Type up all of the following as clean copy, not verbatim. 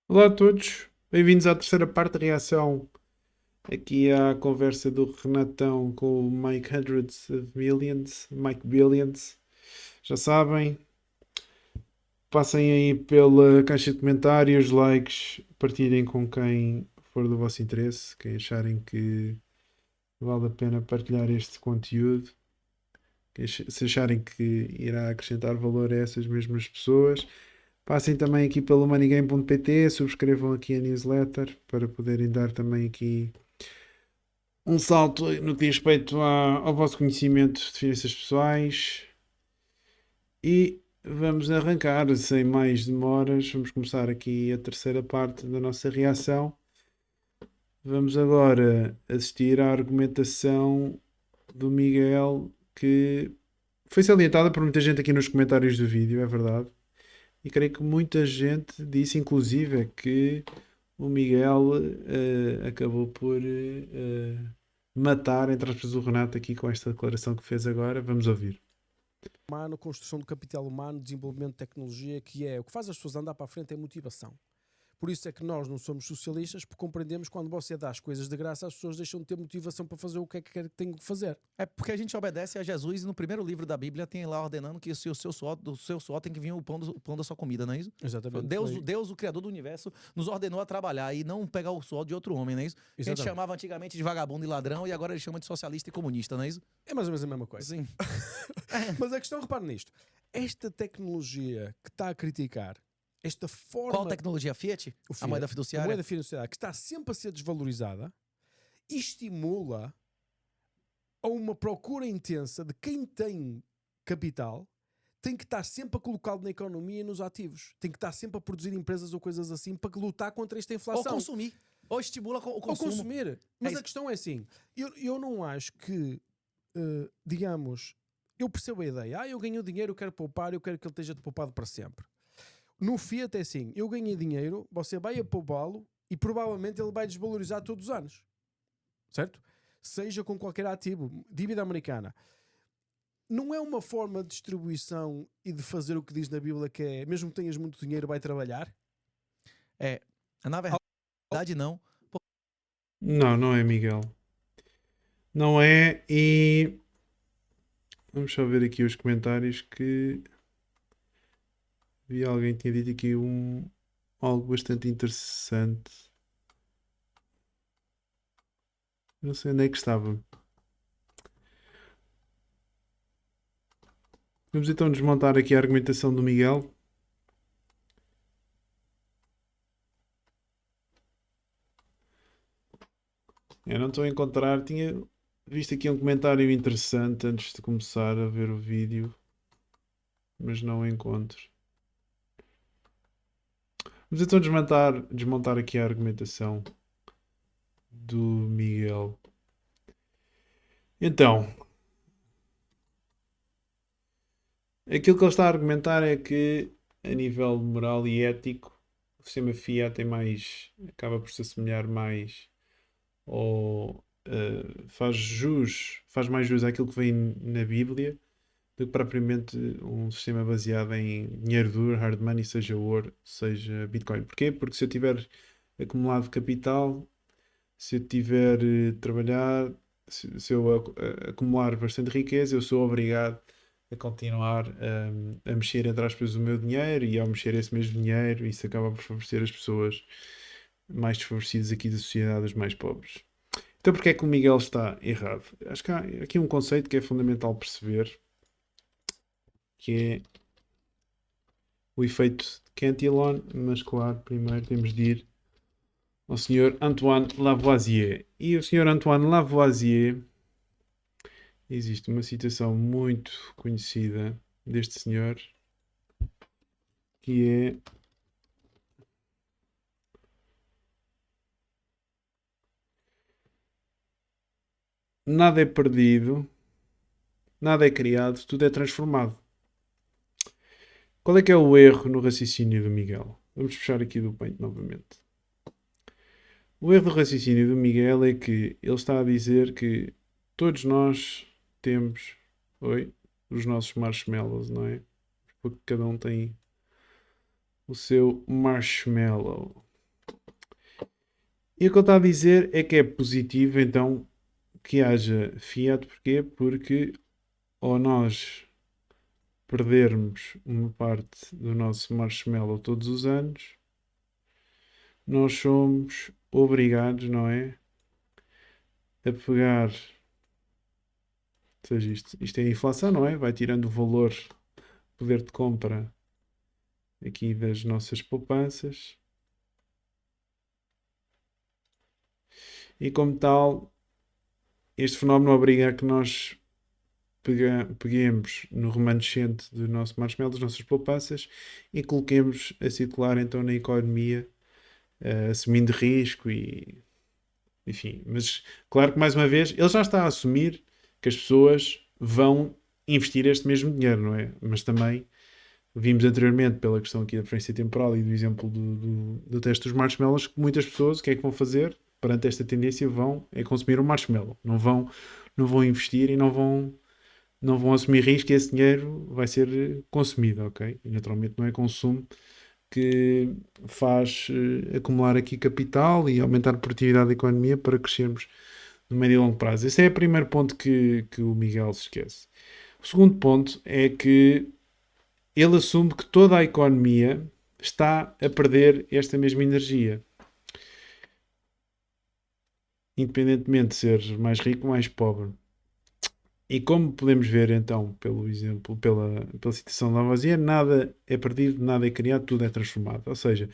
Olá a todos, bem-vindos à terceira parte da reação aqui à conversa do Renatão com o Mike Hundreds of Millions, Mike Billions. Já sabem, passem aí pela caixa de comentários, likes, partilhem com quem for do vosso interesse, quem acharem que vale a pena partilhar este conteúdo, se acharem que irá acrescentar valor a essas mesmas pessoas. Passem também aqui pelo moneygame.pt, subscrevam aqui a newsletter para poderem dar também aqui um salto no que diz respeito ao vosso conhecimento de finanças pessoais. E vamos arrancar sem mais demoras. Vamos começar aqui a terceira parte da nossa reação. Vamos agora assistir à argumentação do Miguel, que foi salientada por muita gente aqui nos comentários do vídeo, é verdade. E creio que muita gente disse, inclusive, que o Miguel acabou por matar, entre aspas, o Renato aqui com esta declaração que fez agora. Vamos ouvir. Humano, construção do capital humano, desenvolvimento de tecnologia, que é o que faz as pessoas andar para a frente é motivação. Por isso é que nós não somos socialistas, porque compreendemos que quando você dá as coisas de graça, as pessoas deixam de ter motivação para fazer o que é que quer que tenham que fazer. É porque a gente obedece a Jesus e no primeiro livro da Bíblia tem lá ordenando que se o seu suor, do seu suor tem que vir o pão da sua comida, não é isso? Exatamente. Deus, o Criador do universo, nos ordenou a trabalhar e não pegar o suor de outro homem, não é isso? Que a gente Exatamente. chamava antigamente de vagabundo e ladrão e agora ele chama de socialista e comunista, não é isso? É mais ou menos a mesma coisa. Sim. Mas a questão, repare nisto, esta tecnologia que está a criticar, esta forma... Qual tecnologia? Fiat? o Fiat, A moeda a fiduciária? moeda fiduciária, que está sempre a ser desvalorizada, estimula a uma procura intensa de quem tem capital, tem que estar sempre a colocá-lo na economia e nos ativos. Tem que estar sempre a produzir empresas ou coisas assim para lutar contra esta Ou inflação. consumir. Ou estimula o Ou consumo. consumir. Mas isso. a questão é assim, eu não acho que, digamos, eu percebo a ideia. Eu ganho dinheiro, eu quero poupar, eu quero que ele esteja poupado para sempre. No Fiat é assim, eu ganhei dinheiro, você vai a poupá-lo e provavelmente ele vai desvalorizar todos os anos. Certo? Seja com qualquer ativo. Dívida americana. Não é uma forma de distribuição e de fazer o que diz na Bíblia, que é, mesmo que tenhas muito dinheiro, vai trabalhar? Na verdade, não. Não, não é, Miguel. Não é. E vamos só ver aqui os comentários que vi alguém que tinha dito aqui algo bastante interessante. Não sei onde é que estava. Vamos então desmontar aqui a argumentação do Miguel. Eu não estou a encontrar. Tinha visto aqui um comentário interessante antes de começar a ver o vídeo, mas não o encontro. Vamos então desmontar aqui a argumentação do Miguel. Então, aquilo que ele está a argumentar é que, a nível moral e ético, o sistema Fiat acaba por se assemelhar mais ou faz mais jus àquilo que vem na Bíblia do que propriamente um sistema baseado em dinheiro duro, hard money, seja ouro, seja Bitcoin. Porquê? Porque se eu tiver acumulado capital, se eu tiver trabalhar, se eu acumular bastante riqueza, eu sou obrigado a continuar a mexer, entre aspas, o meu dinheiro, e ao mexer esse mesmo dinheiro, isso acaba por favorecer as pessoas mais desfavorecidas aqui da sociedade, os mais pobres. Então, porque é que o Miguel está errado? Acho que há aqui um conceito que é fundamental perceber, que é o efeito Cantillon, mas claro, primeiro temos de ir ao Sr. Antoine Lavoisier. E o Sr. Antoine Lavoisier, existe uma citação muito conhecida deste senhor, que é: nada é perdido, nada é criado, tudo é transformado. Qual é o erro no raciocínio do Miguel? Vamos puxar aqui do Paint novamente. O erro do raciocínio do Miguel é que ele está a dizer que todos nós temos, os nossos marshmallows, não é? Porque cada um tem o seu marshmallow. E o que ele está a dizer é que é positivo, então, que haja fiat. Porquê? Porque ou nós perdermos uma parte do nosso marshmallow todos os anos, nós somos obrigados, não é? A pegar. Ou seja, isto é a inflação, não é? Vai tirando o valor, poder de compra aqui das nossas poupanças. E como tal, este fenómeno obriga a que nós peguemos no remanescente do nosso marshmallow, das nossas poupanças, e coloquemos a circular então na economia, assumindo risco e enfim. Mas claro que mais uma vez ele já está a assumir que as pessoas vão investir este mesmo dinheiro, não é? Mas também vimos anteriormente, pela questão aqui da preferência temporal e do exemplo do teste dos marshmallows, que muitas pessoas o que é que vão fazer perante esta tendência? Vão é consumir um marshmallow, não vão investir e não vão assumir risco, e esse dinheiro vai ser consumido, ok? E naturalmente não é consumo que faz acumular aqui capital e aumentar a produtividade da economia para crescermos no médio e longo prazo. Esse é o primeiro ponto que o Miguel se esquece. O segundo ponto é que ele assume que toda a economia está a perder esta mesma energia, independentemente de ser mais rico ou mais pobre. E como podemos ver então, pelo exemplo, pela citação da Lavoisier, nada é perdido, nada é criado, tudo é transformado. Ou seja,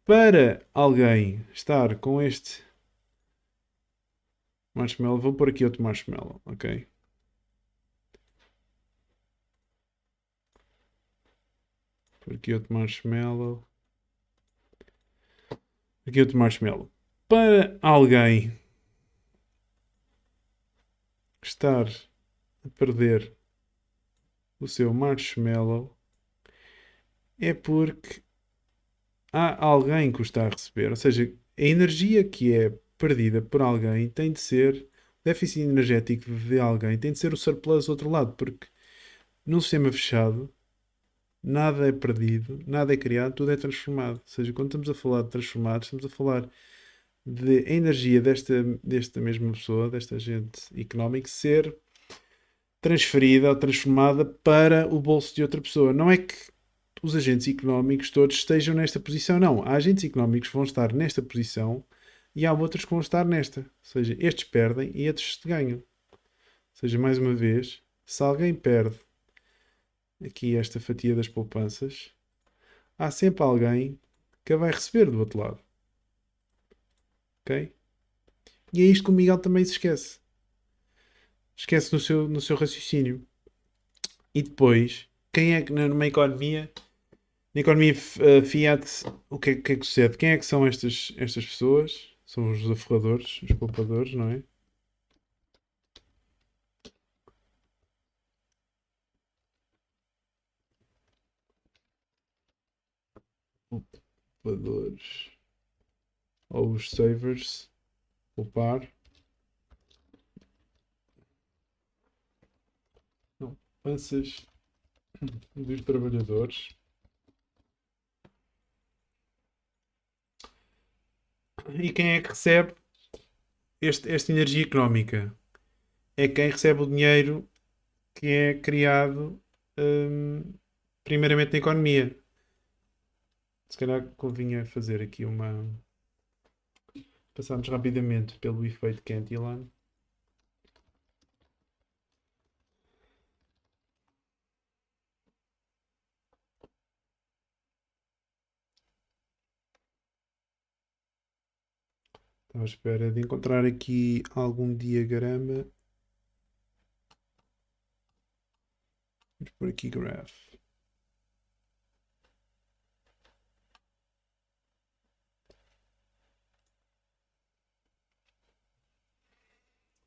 para alguém estar com este marshmallow, vou pôr aqui outro marshmallow, ok? Por aqui outro marshmallow. Aqui outro marshmallow. Para alguém estar a perder o seu marshmallow, é porque há alguém que o está a receber. Ou seja, a energia que é perdida por alguém tem de ser. O déficit energético de alguém tem de ser o surplus do outro lado, porque num sistema fechado nada é perdido, nada é criado, tudo é transformado. Ou seja, quando estamos a falar de transformados, estamos a falar de energia desta mesma pessoa, desta agente económico, ser transferida ou transformada para o bolso de outra pessoa. Não é que os agentes económicos todos estejam nesta posição, não. Há agentes económicos que vão estar nesta posição e há outros que vão estar nesta. Ou seja, estes perdem e estes ganham. Ou seja, mais uma vez, se alguém perde aqui esta fatia das poupanças, há sempre alguém que a vai receber do outro lado. Ok? E é isto que o Miguel também se esquece. Esquece no seu raciocínio. E depois, quem é que numa economia, na economia fiat, o que é que sucede? Quem é que são estas pessoas? São os aforradores, os poupadores, não é? Poupadores. Ou os savers. Poupar. Não. Poupanças dos trabalhadores. E quem é que recebe esta energia económica? É quem recebe o dinheiro que é criado primeiramente na economia. Se calhar convinha fazer aqui uma. Passarmos rapidamente pelo efeito Cantillon. Estava à espera de encontrar aqui algum diagrama. Vamos por aqui graph.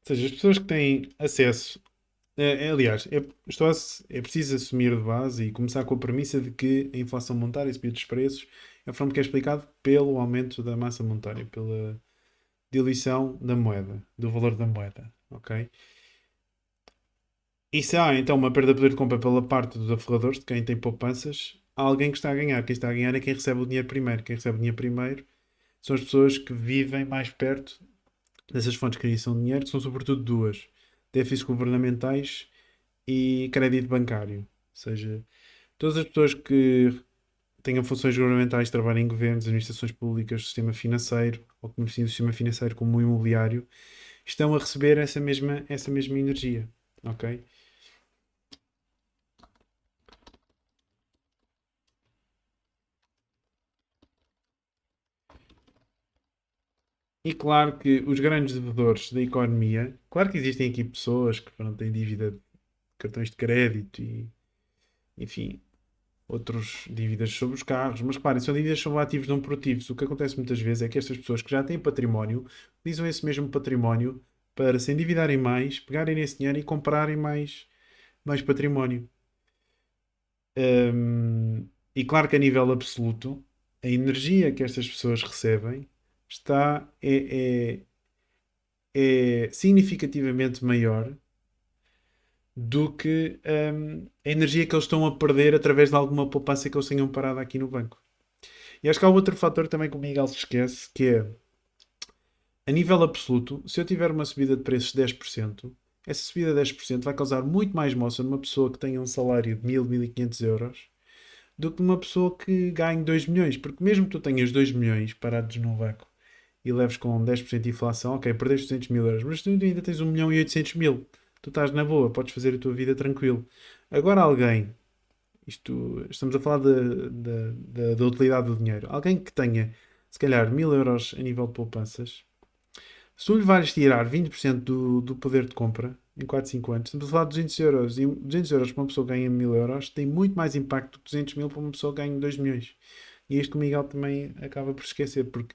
Ou seja, as pessoas que têm acesso. Aliás, é preciso assumir de base e começar com a premissa de que a inflação monetária e subida dos preços é a forma que é explicado pelo aumento da massa monetária, pela diluição da moeda, do valor da moeda. Ok? E se há então uma perda de poder de compra pela parte dos aforradores, de quem tem poupanças, há alguém que está a ganhar. Quem está a ganhar é quem recebe o dinheiro primeiro. Quem recebe o dinheiro primeiro são as pessoas que vivem mais perto dessas fontes de criação de dinheiro, que são sobretudo duas: déficits governamentais e crédito bancário. Ou seja, todas as pessoas que tenham funções governamentais, trabalhem em governos, administrações públicas, sistema financeiro, ou que beneficiem do sistema financeiro como o imobiliário, estão a receber essa mesma energia. Ok? E claro que os grandes devedores da economia, claro que existem aqui pessoas que pronto, têm dívida de cartões de crédito e, enfim, outras dívidas sobre os carros, mas reparem, são dívidas sobre ativos não produtivos. O que acontece muitas vezes é que estas pessoas que já têm património utilizam esse mesmo património para se endividarem mais, pegarem esse dinheiro e comprarem mais património. E claro que a nível absoluto, a energia que estas pessoas recebem é significativamente maior do que a energia que eles estão a perder através de alguma poupança que eles tenham parado aqui no banco. E acho que há outro fator também que o Miguel se esquece, que é, a nível absoluto, se eu tiver uma subida de preços de 10%, essa subida de 10% vai causar muito mais moça numa pessoa que tenha um salário de 1.000, 1.500 euros do que numa pessoa que ganhe 2 milhões. Porque mesmo que tu tenhas 2 milhões parados no banco e leves com 10% de inflação, ok, perdeste 200 mil euros, mas tu ainda tens 1.800.000. Tu estás na boa, podes fazer a tua vida tranquilo. Agora alguém, estamos a falar da utilidade do dinheiro, alguém que tenha, se calhar, 1.000 euros a nível de poupanças, se tu lhe vais tirar 20% do poder de compra em 4 5 anos, estamos a falar de 200 euros. E 200 euros para uma pessoa que ganha 1.000 euros tem muito mais impacto que 200 mil para uma pessoa que ganha 2 milhões. E isto que o Miguel também acaba por esquecer, porque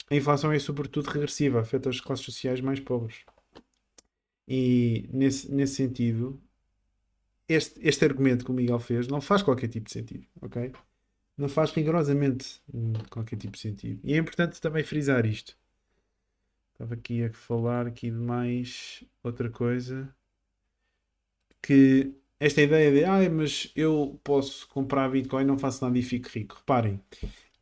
a inflação é sobretudo regressiva, afeta as classes sociais mais pobres. E nesse sentido, este argumento que o Miguel fez não faz qualquer tipo de sentido, ok? Não faz rigorosamente qualquer tipo de sentido. E é importante também frisar isto. Estava aqui a falar aqui de mais outra coisa. Que esta ideia de mas eu posso comprar Bitcoin, não faço nada e fico rico. Reparem,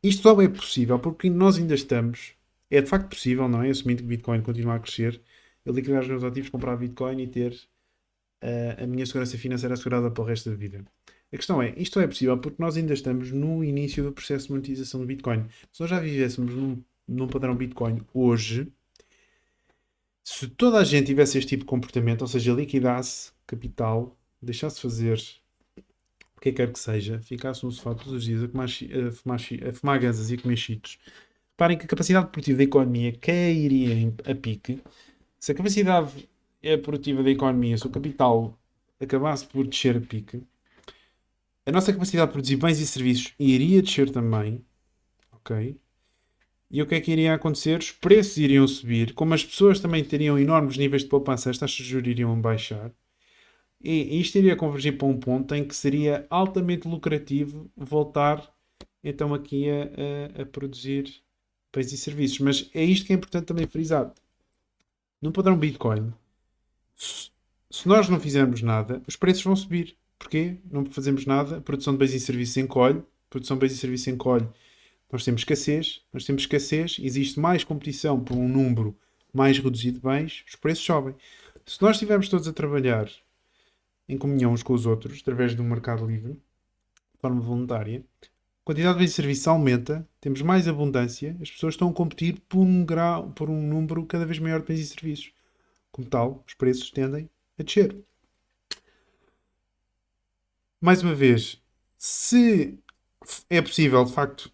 isto só é possível porque nós ainda estamos. É de facto possível, não é? Assumindo que Bitcoin continua a crescer, eu liquidar os meus ativos, comprar Bitcoin e ter a minha segurança financeira assegurada para o resto da vida. A questão é, isto é possível porque nós ainda estamos no início do processo de monetização do Bitcoin. Se nós já vivêssemos num padrão Bitcoin hoje, se toda a gente tivesse este tipo de comportamento, ou seja, liquidasse capital, deixasse fazer o que quer que seja, ficasse no sofá todos os dias a fumar ganzas e a comer cheetos, reparem que a capacidade produtiva da economia cairia a pique. Se a capacidade produtiva da economia, se o capital acabasse por descer a pique, a nossa capacidade de produzir bens e serviços iria descer também, ok? E o que é que iria acontecer? Os preços iriam subir, como as pessoas também teriam enormes níveis de poupança, as taxas de juros iriam baixar, e isto iria convergir para um ponto em que seria altamente lucrativo voltar então aqui a produzir bens e serviços. Mas é isto que é importante também frisar. No padrão Bitcoin, se nós não fizermos nada, os preços vão subir. Porquê? Não fazemos nada, a produção de bens e serviços encolhe, a produção de bens e serviços encolhe. Nós temos escassez, existe mais competição por um número mais reduzido de bens, os preços sobem. Se nós estivermos todos a trabalhar em comunhão uns com os outros, através do mercado livre, de forma voluntária, a quantidade de bens e serviços aumenta, temos mais abundância, as pessoas estão a competir por um número cada vez maior de bens e serviços. Como tal, os preços tendem a descer. Mais uma vez, se é possível, de facto,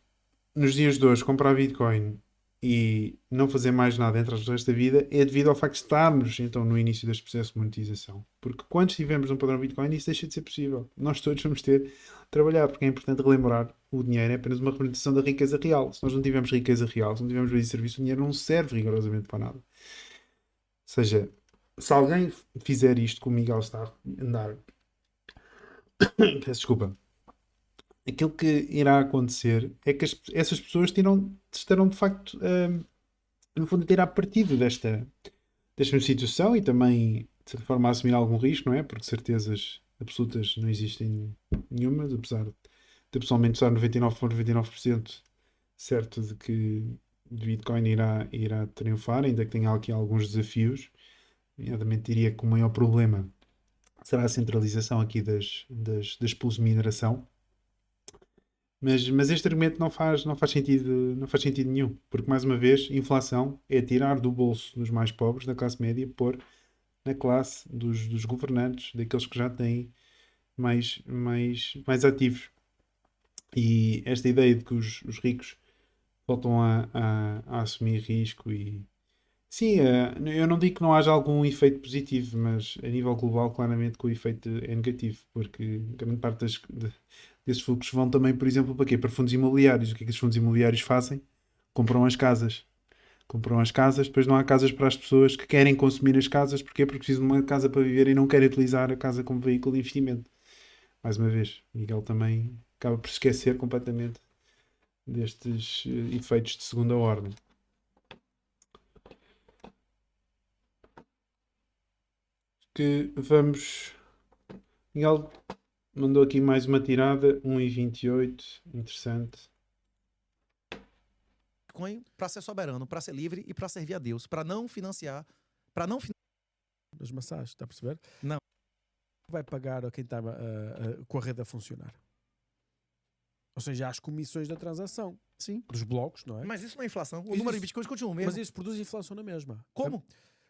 nos dias de hoje, comprar Bitcoin e não fazer mais nada entre as pessoas da vida, é devido ao facto de estarmos então no início deste processo de monetização. Porque quando estivermos num padrão Bitcoin, isso deixa de ser possível. Nós todos vamos ter de trabalhar, porque é importante relembrar: o dinheiro é apenas uma representação da riqueza real. Se nós não tivermos riqueza real, se não tivermos bem de serviço, o dinheiro não serve rigorosamente para nada. Ou seja, se alguém fizer isto que o Miguel está a andar, peço desculpa, aquilo que irá acontecer é que essas pessoas estarão de facto, no fundo, a tirar partido desta situação e também, de certa forma, a assumir algum risco, não é? Porque certezas absolutas não existem nenhumas, apesar de pessoalmente estar 99,99% certo de que de Bitcoin irá triunfar, ainda que tenha aqui alguns desafios. Nomeadamente diria que o maior problema será a centralização aqui das pools de mineração. Mas este argumento não faz sentido nenhum, porque mais uma vez, inflação é tirar do bolso dos mais pobres, da classe média, pôr na classe dos governantes, daqueles que já têm mais ativos. E esta ideia de que os ricos voltam a assumir risco e sim, eu não digo que não haja algum efeito positivo, mas a nível global, claramente que o efeito é negativo, porque grande parte desses fluxos vão também, por exemplo, para quê? Para fundos imobiliários. O que é que os fundos imobiliários fazem? Compram as casas. Compram as casas, depois não há casas para as pessoas que querem consumir as casas. Porquê? Porque precisam de uma casa para viver e não querem utilizar a casa como veículo de investimento. Mais uma vez, Miguel também acaba por se esquecer completamente destes efeitos de segunda ordem. Que vamos. Miguel mandou aqui mais uma tirada, 1,28, interessante. Bitcoin para ser soberano, para ser livre e para servir a Deus, para não financiar, Das massagens, está a perceber? Não. Vai pagar a quem está com a rede a funcionar. Ou seja, as comissões da transação. Sim. Dos blocos, não é? Mas isso não é inflação. O Mas número de isso- bitcoins continua o mesmo. Mas isso produz inflação na mesma. Como?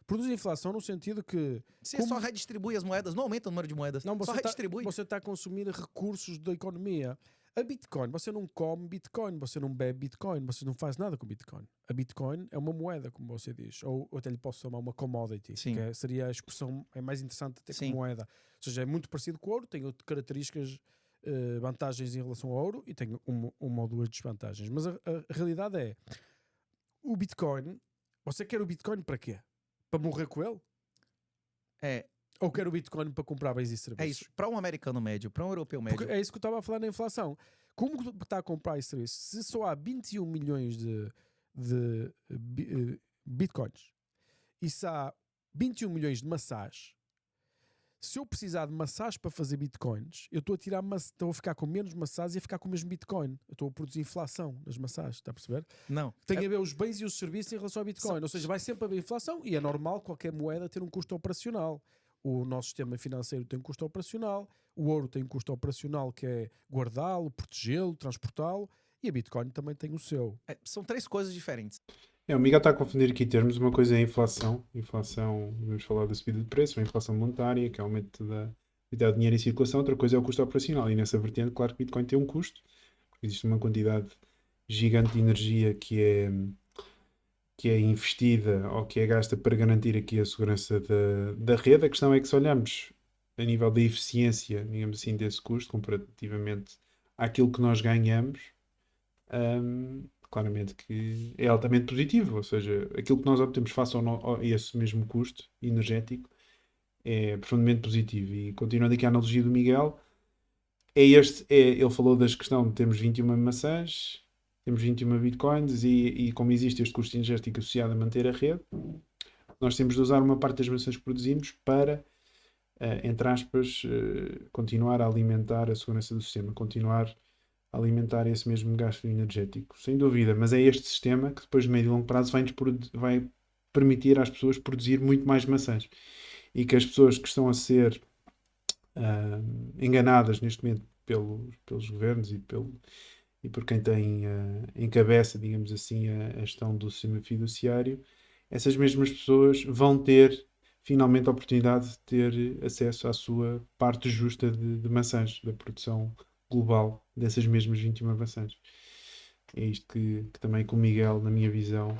Produz inflação no sentido que... Se só redistribui as moedas, não aumenta o número de moedas. Não, só redistribui. você está a consumir recursos da economia. A Bitcoin, você não come Bitcoin, você não bebe Bitcoin, você não faz nada com Bitcoin. A Bitcoin é uma moeda, como você diz. Ou até lhe posso chamar uma commodity, Sim. que seria a expressão mais interessante até Sim. como moeda. Ou seja, é muito parecido com o ouro, tem características, vantagens em relação ao ouro e tem uma ou duas desvantagens. Mas a realidade é, o Bitcoin, você quer o Bitcoin para quê? Para morrer com ele? É, Ou quer o Bitcoin para comprar bens e serviços? é isso. Para um americano médio, para um europeu médio. Porque é isso que eu estava a falar na inflação. Como está a comprar esse serviço? Se só há 21 milhões de bitcoins e se há 21 milhões de massage, se eu precisar de massage para fazer bitcoins, eu estou a ficar com menos massage e a ficar com o mesmo bitcoin. Eu estou a produzir inflação nas massagens, está a perceber? Não. Tem a ver os bens e os serviços em relação ao bitcoin. Ou seja, vai sempre haver inflação e é normal qualquer moeda ter um custo operacional. O nosso sistema financeiro tem um custo operacional, o ouro tem um custo operacional que é guardá-lo, protegê-lo, transportá-lo, e a Bitcoin também tem o seu. São três coisas diferentes. O Miguel está a confundir aqui termos. Uma coisa é a inflação. Inflação, vamos falar da subida de preço, a inflação monetária, que é o aumento da quantidade de dinheiro em circulação. Outra coisa é o custo operacional. E nessa vertente, claro que Bitcoin tem um custo, porque existe uma quantidade gigante de energia que é investida ou que é gasta para garantir aqui a segurança da rede. A questão é que se olharmos a nível da eficiência, digamos assim, desse custo, comparativamente àquilo que nós ganhamos, claramente que é altamente positivo. Ou seja, aquilo que nós obtemos face a esse mesmo custo energético é profundamente positivo. E continuando aqui a analogia do Miguel, ele falou da questão de termos 21 maçãs, temos 21 bitcoins e como existe este custo energético associado a manter a rede, nós temos de usar uma parte das maçãs que produzimos para, entre aspas, continuar a alimentar a segurança do sistema, continuar a alimentar esse mesmo gasto energético. Sem dúvida, mas é este sistema que depois, de médio e longo prazo, vai permitir às pessoas produzir muito mais maçãs. E que as pessoas que estão a ser enganadas neste momento pelos governos e por quem tem em cabeça, digamos assim, a gestão do sistema fiduciário, essas mesmas pessoas vão ter finalmente a oportunidade de ter acesso à sua parte justa de maçãs, da produção global dessas mesmas 21 maçãs. É isto que também com o Miguel, na minha visão,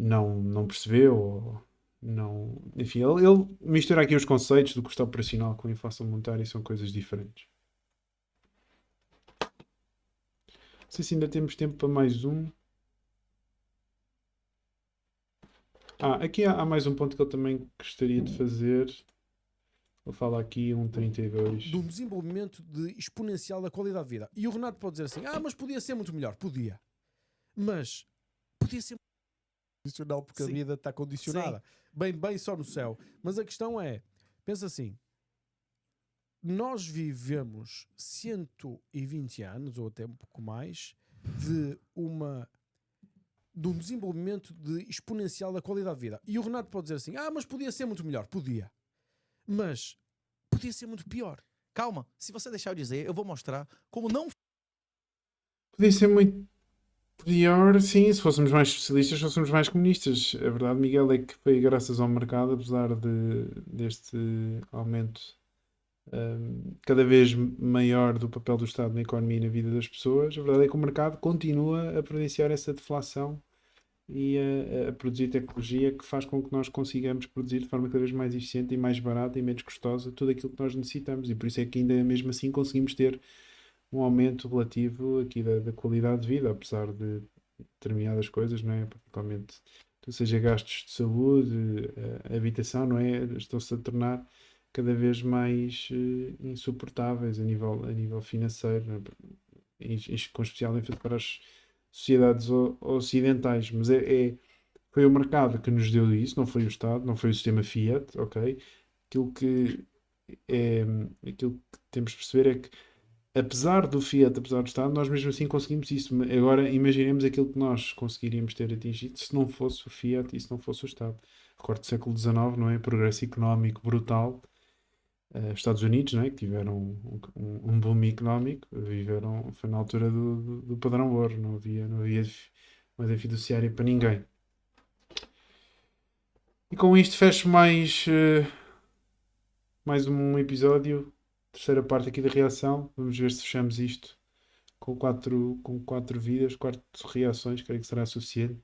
não percebeu, ou não, enfim, ele mistura aqui os conceitos do custo operacional com a inflação monetária e são coisas diferentes. Não sei se ainda temos tempo para mais um. Aqui há mais um ponto que eu também gostaria de fazer. Vou falar aqui 1,32. De um desenvolvimento exponencial da qualidade de vida. E o Renato pode dizer assim, mas podia ser muito melhor. Podia. Mas podia ser condicional porque Sim. a vida está condicionada. Sim. Bem só no céu. Mas a questão é, pensa assim, nós vivemos 120 anos, ou até um pouco mais, de uma de um desenvolvimento exponencial da qualidade de vida. E o Renato pode dizer assim, mas podia ser muito melhor. Podia. Mas podia ser muito pior. Calma, se você deixar eu dizer, eu vou mostrar como não. Podia ser muito pior, sim, se fôssemos mais socialistas, se fôssemos mais comunistas. A verdade, Miguel, é que foi graças ao mercado, apesar deste aumento cada vez maior do papel do Estado na economia e na vida das pessoas, a verdade é que o mercado continua a providenciar essa deflação e a produzir tecnologia que faz com que nós consigamos produzir de forma cada vez mais eficiente e mais barata e menos custosa tudo aquilo que nós necessitamos, e por isso é que ainda mesmo assim conseguimos ter um aumento relativo aqui da qualidade de vida, apesar de determinadas coisas, não é? Particularmente, seja gastos de saúde, habitação, não é? Estão-se a tornar cada vez mais insuportáveis a nível financeiro, não é? Com especial ênfase para as sociedades ocidentais. Mas foi o mercado que nos deu isso, não foi o Estado, não foi o sistema Fiat, ok? Aquilo que temos de perceber é que apesar do Fiat, apesar do Estado, nós mesmo assim conseguimos isso. Agora imaginemos aquilo que nós conseguiríamos ter atingido se não fosse o Fiat e se não fosse o Estado. Recordo do século XIX, não é? Progresso económico brutal. Estados Unidos, não é? Que tiveram um boom económico, foi na altura do padrão ouro, não havia moeda fiduciária para ninguém. E com isto fecho mais um episódio, terceira parte aqui da reação. Vamos ver se fechamos isto com quatro vidas, 4 reações, creio que será suficiente.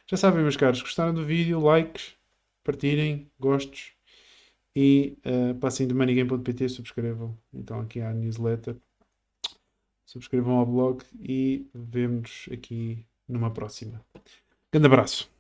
Já sabem, meus caros, gostaram do vídeo, likes, partilhem, gostos e passem de moneygame.pt, subscrevam então aqui à newsletter, subscrevam ao blog e vemo-nos aqui numa próxima. Grande abraço.